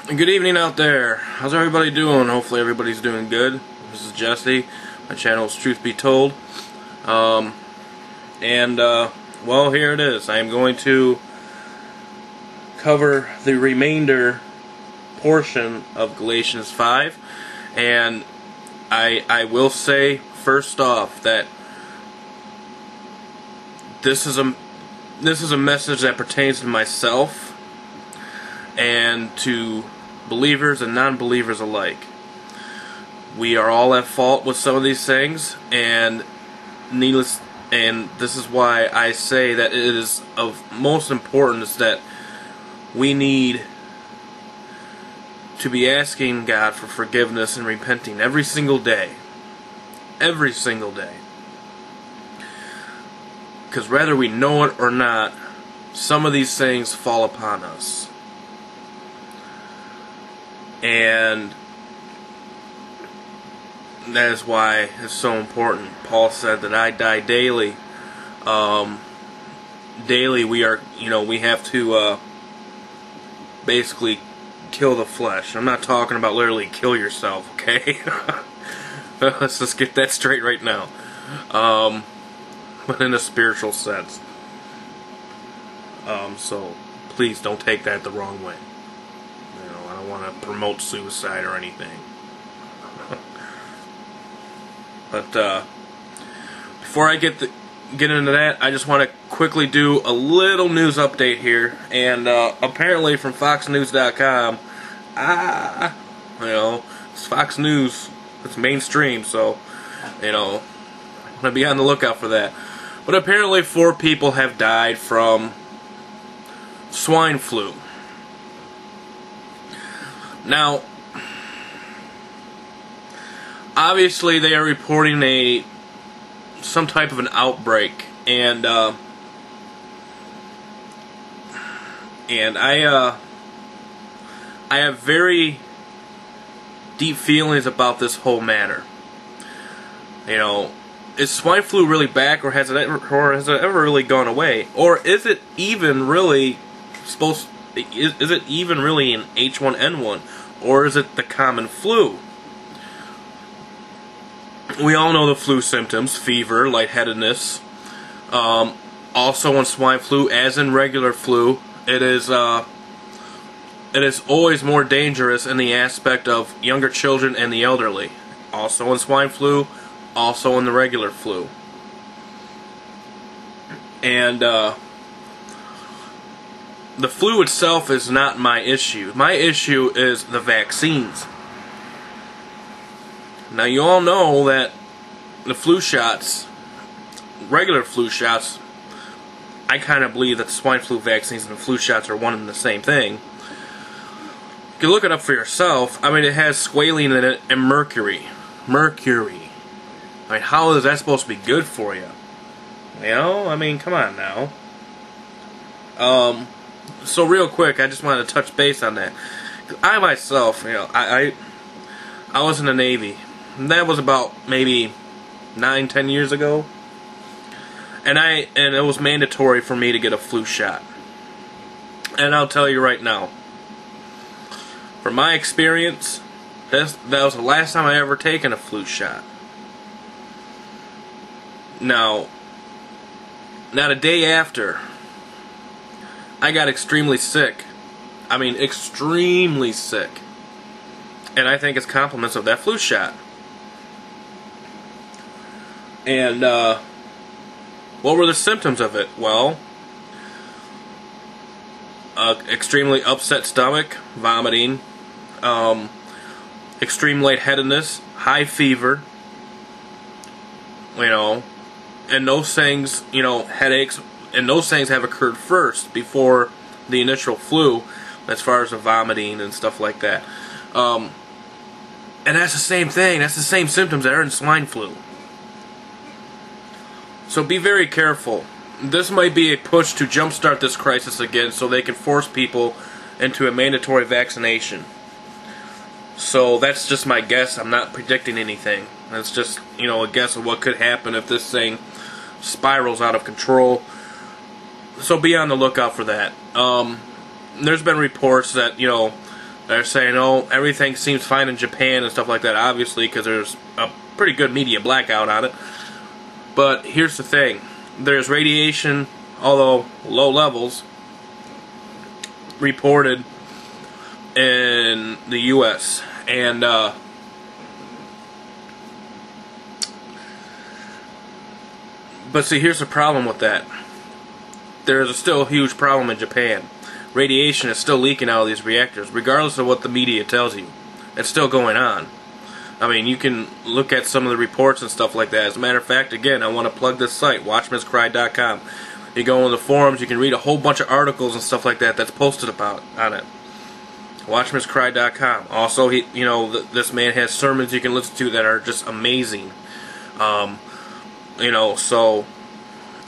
Good evening out there. How's everybody doing? Hopefully everybody's doing good. This is Jesse. My channel is Truth Be Told. Well, here it is. I am going to cover the remainder portion of Galatians 5. And I will say, first off, that this is a message that pertains to myself and to believers and non-believers alike. We are all at fault with some of these things, and this is why I say that it is of most importance that we need to be asking God for forgiveness and repenting every single day. Every single day. Because whether we know it or not, some of these things fall upon us. And that is why it's so important. Paul said that I die daily. Daily we have to basically kill the flesh. I'm not talking about literally kill yourself, okay? Let's just get that straight right now. But in a spiritual sense. So please don't take that the wrong way. I don't want to promote suicide or anything. But before I get into that, I just want to quickly do a little news update here. And apparently from FoxNews.com, it's Fox News. It's mainstream, so I'm gonna be on the lookout for that. But apparently 4 people have died from swine flu. Now, obviously they are reporting some type of an outbreak, and I have very deep feelings about this whole matter. Is swine flu really back, or has it ever really gone away, or is it even really is it even really an H1N1, or is it the common flu? We all know the flu symptoms: fever, lightheadedness. Also in swine flu, as in regular flu, it is always more dangerous in the aspect of younger children and the elderly. Also in swine flu, also in the regular flu. And the flu itself is not my issue. My issue is the vaccines. Now you all know that the flu shots, regular flu shots, I kind of believe that the swine flu vaccines and the flu shots are one and the same thing. You can look it up for yourself. It has squalene in it and mercury. Mercury. How is that supposed to be good for you? Come on now. So real quick, I just wanted to touch base on that. I myself, I was in the Navy. And that was about maybe 9-10 years ago. And it was mandatory for me to get a flu shot. And I'll tell you right now, from my experience, that was the last time I ever taken a flu shot. Now, not a day after, I got extremely sick. Extremely sick. And I think it's compliments of that flu shot. And, what were the symptoms of it? Well, extremely upset stomach, vomiting, extreme lightheadedness, high fever, and those things, headaches, and those things have occurred first before the initial flu, as far as the vomiting and stuff like that. And that's the same thing. That's the same symptoms that are in swine flu. So be very careful. This might be a push to jumpstart this crisis again so they can force people into a mandatory vaccination. So that's just my guess. I'm not predicting anything. That's just, a guess of what could happen if this thing spirals out of control. So be on the lookout for that. There's been reports that, They're saying, oh, everything seems fine in Japan and stuff like that, obviously, because there's a pretty good media blackout on it. But here's the thing. There's radiation, although low levels, reported in the U.S. And, but see, here's the problem with that. There's still a huge problem in Japan. Radiation is still leaking out of these reactors, regardless of what the media tells you. It's still going on. I mean, you can look at some of the reports and stuff like that. As a matter of fact, again, I want to plug this site, Watchmen'sCry.com. You go on the forums, you can read a whole bunch of articles and stuff like that that's posted about on it. Watchmen'sCry.com. Also, this man has sermons you can listen to that are just amazing. So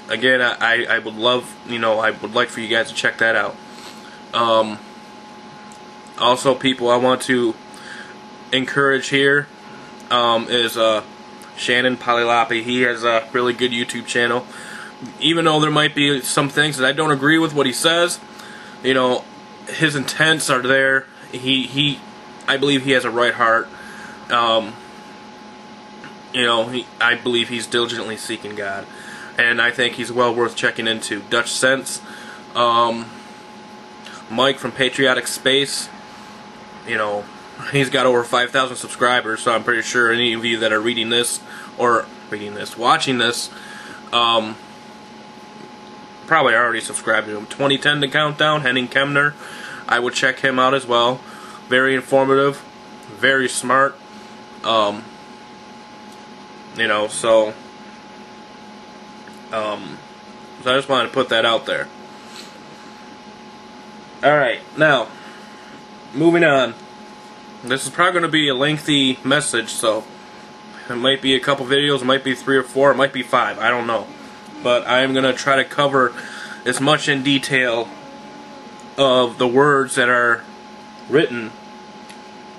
again, I would love, I would like for you guys to check that out. Also, people I want to encourage here is Shannon Palilapi. He has a really good YouTube channel. Even though there might be some things that I don't agree with what he says, his intents are there. I believe he has a right heart. I believe he's diligently seeking God, and I think he's well worth checking into. Dutch Sense, Mike from Patriotic Space, he's got over 5,000 subscribers, so I'm pretty sure any of you that are watching this, probably already subscribed to him. 2010 to Countdown, Henning Kemner, I would check him out as well. Very informative, very smart. So I just wanted to put that out there. Alright, now, moving on. This is probably going to be a lengthy message, so it might be a couple videos, it might be 3 or 4, it might be 5, I don't know. But I'm going to try to cover as much in detail of the words that are written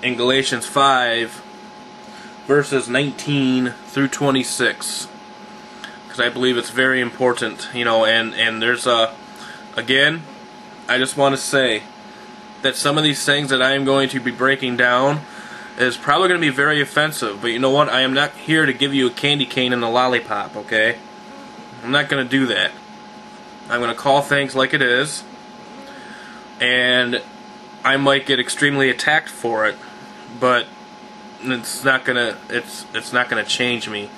in Galatians 5, verses 19 through 26. Because I believe it's very important, and there's again, I just want to say that some of these things that I am going to be breaking down is probably going to be very offensive, but you know what? I am not here to give you a candy cane and a lollipop, okay? I'm not going to do that. I'm going to call things like it is, and I might get extremely attacked for it, but it's not going to change me.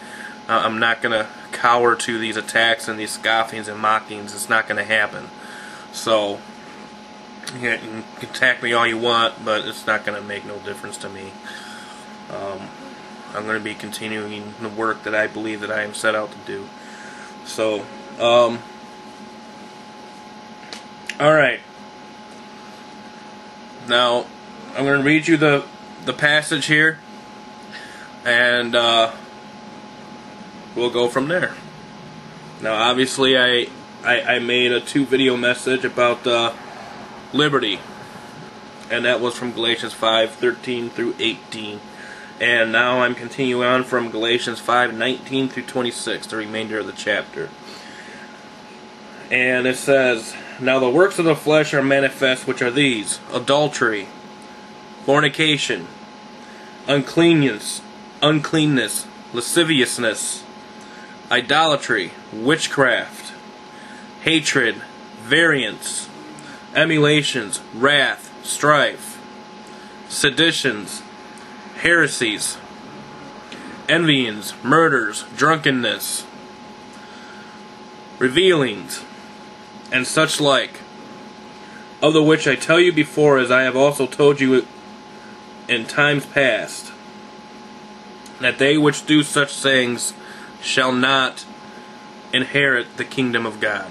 I'm not going to cower to these attacks and these scoffings and mockings. It's not going to happen. So you can attack me all you want, but it's not going to make no difference to me. I'm going to be continuing the work that I believe that I am set out to do. So, alright. Now, I'm going to read you the passage here, and we'll go from there. Now, obviously, I made a 2-video message about liberty, and that was from Galatians 5:13 through 18. And now I'm continuing on from Galatians 5:19 through 26, the remainder of the chapter. And it says, "Now the works of the flesh are manifest, which are these: adultery, fornication, uncleanness, lasciviousness, idolatry, witchcraft, hatred, variance, emulations, wrath, strife, seditions, heresies, envyings, murders, drunkenness, revealings, and such like, of the which I tell you before, as I have also told you in times past, that they which do such things shall not inherit the kingdom of God.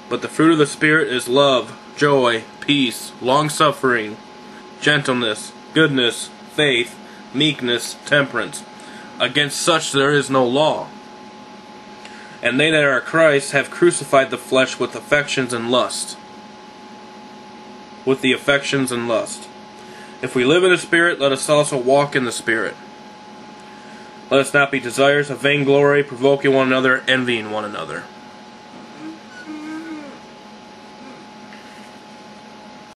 But the fruit of the Spirit is love, joy, peace, long-suffering, gentleness, goodness, faith, meekness, temperance. Against such there is no law. And they that are Christ have crucified the flesh with affections and lust. With the affections and lust. If we live in the Spirit, let us also walk in the Spirit. Let us not be desirous of vainglory, provoking one another, envying one another."